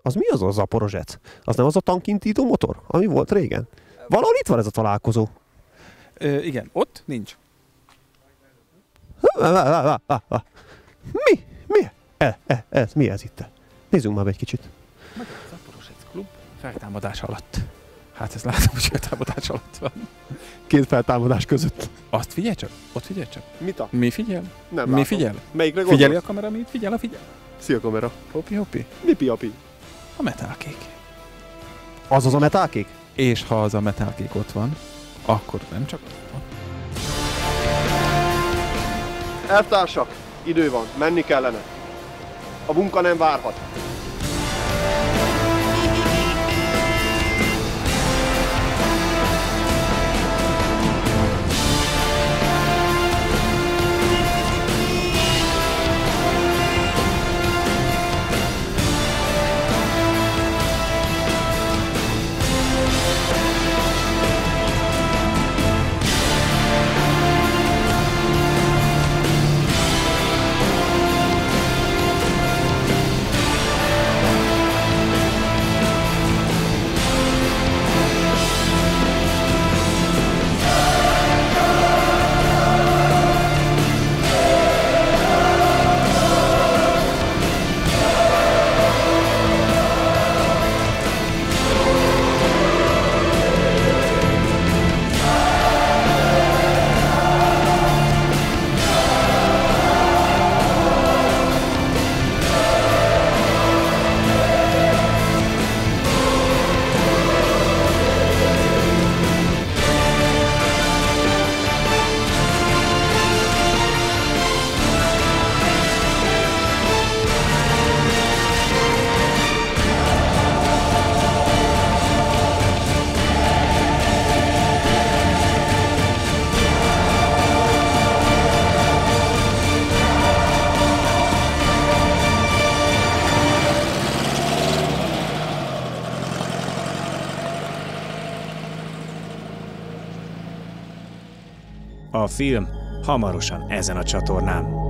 Az mi az a Zaporozsec? Az nem az a tankindító motor, ami volt régen? Valahol itt van ez a találkozó. Igen, ott nincs. Mi? Mi? Mi ez itt? Nézzünk már egy kicsit. Magyar Zaporozsec klub feltámadás alatt. Hát ez látom, hogy feltámadás alatt van. Két feltámadás között. Azt figyelj csak, ott figyelj csak. Mit a? Mi figyel? Nem Mi látom. figyel? Melyikre Figyeli gondolsz? a kamera, mit figyel a figyel? Szia kamera. Hopi. Mi piapi? A metálkék. Az az a metálkék? És ha az a metálkék ott van, akkor nem csak ott van. Elvtársak, idő van, menni kellene. A munka nem várhat. A film hamarosan ezen a csatornán.